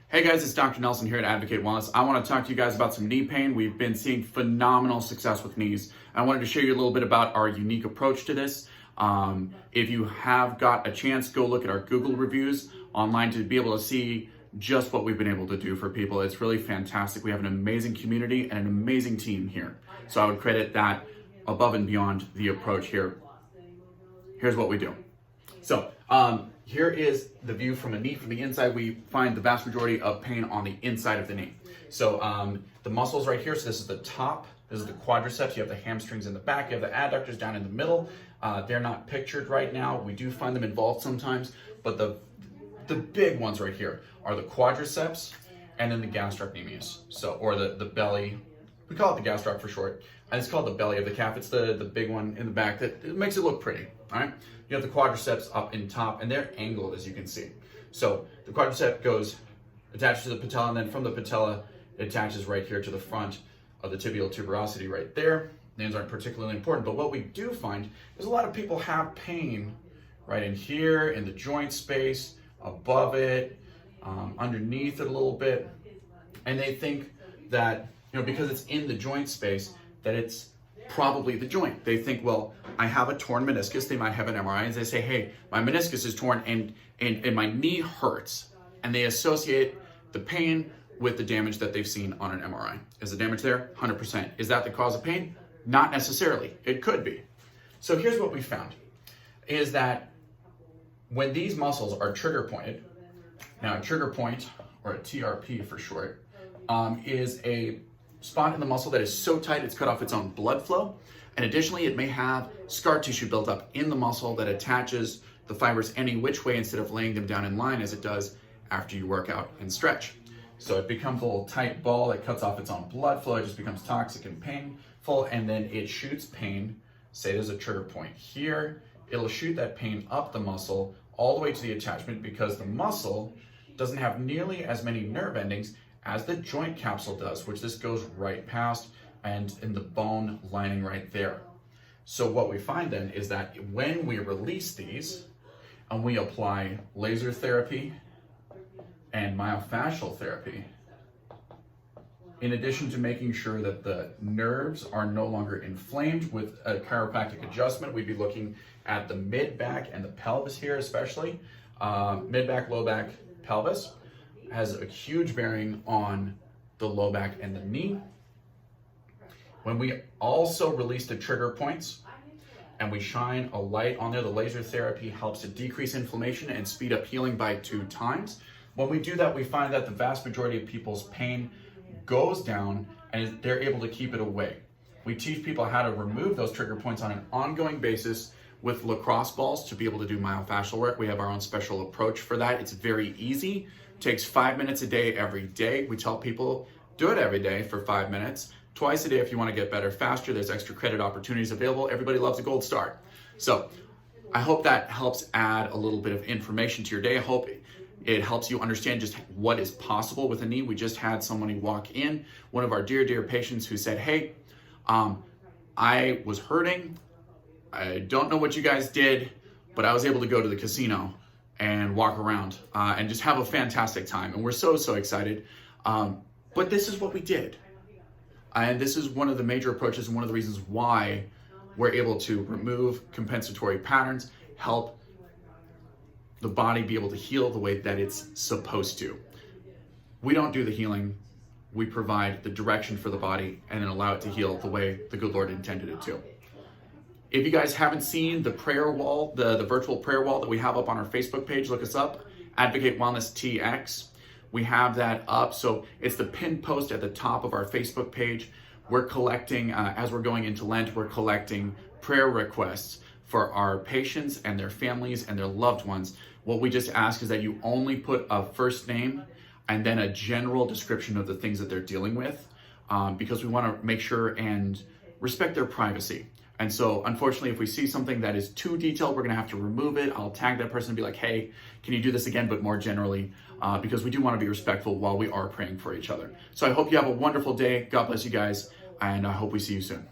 Hey guys, it's Dr. Nelson here at Advocate Wellness. I want to talk to you guys about some knee pain. We've been seeing phenomenal success with knees. I wanted to show you a little bit about our unique approach to this. If you have got a chance, go look at our Google reviews online to be able to see just what we've been able to do for people. It's really fantastic. We have an amazing community and an amazing team here. So I would credit that above and beyond the approach here. Here's what we do. So here is the view from a knee. From the inside, we find the vast majority of pain on the inside of the knee. So the muscles right here, so this is the top, this is the quadriceps, you have the hamstrings in the back, you have the adductors down in the middle. They're not pictured right now. We do find them involved sometimes, but the big ones right here are the quadriceps and then the gastrocnemius. So, or the belly, we call it the gastroc for short, and it's called the belly of the calf. It's the big one in the back that it makes it look pretty, all right? You have the quadriceps up in top, and they're angled, as you can see. So the quadricep goes, attached to the patella, and then from the patella, it attaches right here to the front of the tibial tuberosity right there. Names aren't particularly important, but what we do find is a lot of people have pain right in here, in the joint space, above it, underneath it a little bit, and they think that, because it's in the joint space, that it's probably the joint. They think, well, I have a torn meniscus. They might have an MRI and they say, hey, my meniscus is torn and my knee hurts. And they associate the pain with the damage that they've seen on an MRI. Is the damage there? 100%. Is that the cause of pain? Not necessarily. It could be. So here's what we found, is that when these muscles are trigger pointed, now a trigger point, or a TRP for short, is a spot in the muscle that is so tight it's cut off its own blood flow. And additionally, it may have scar tissue built up in the muscle that attaches the fibers any which way instead of laying them down in line as it does after you work out and stretch. So it becomes a little tight ball that cuts off its own blood flow. It just becomes toxic and painful, and then it shoots pain. Say there's a trigger point here. It'll shoot that pain up the muscle all the way to the attachment because the muscle doesn't have nearly as many nerve endings as the joint capsule does, which this goes right past and in the bone lining right there. So what we find then is that when we release these and we apply laser therapy and myofascial therapy, in addition to making sure that the nerves are no longer inflamed with a chiropractic adjustment, we'd be looking at the mid-back and the pelvis here especially. Mid-back, low-back, pelvis has a huge bearing on the low back and the knee. When we also release the trigger points and we shine a light on there, the laser therapy helps to decrease inflammation and speed up healing by 2 times. When we do that, we find that the vast majority of people's pain goes down and they're able to keep it away. We teach people how to remove those trigger points on an ongoing basis with lacrosse balls to be able to do myofascial work. We have our own special approach for that. It's very easy. Takes 5 minutes a day, every day. We tell people, do it every day for 5 minutes. Twice a day if you want to get better faster. There's extra credit opportunities available. Everybody loves a gold star. So I hope that helps add a little bit of information to your day. I hope it helps you understand just what is possible with a knee. We just had somebody walk in, one of our dear patients who said, hey, I was hurting. I don't know what you guys did, but I was able to go to the casino and walk around and just have a fantastic time. And we're so excited. But this is what we did. And this is one of the major approaches and one of the reasons why we're able to remove compensatory patterns, help the body be able to heal the way that it's supposed to. We don't do the healing. We provide the direction for the body and then allow it to heal the way the good Lord intended it to. If you guys haven't seen the prayer wall, the virtual prayer wall that we have up on our Facebook page, look us up, Advocate Wellness TX. We have that up, so it's the pinned post at the top of our Facebook page. We're collecting, as we're going into Lent, we're collecting prayer requests for our patients and their families and their loved ones. What we just ask is that you only put a first name and then a general description of the things that they're dealing with, because we want to make sure and respect their privacy. And so, unfortunately, if we see something that is too detailed, we're going to have to remove it. I'll tag that person and be like, hey, can you do this again, but more generally, because we do want to be respectful while we are praying for each other. So I hope you have a wonderful day. God bless you guys, and I hope we see you soon.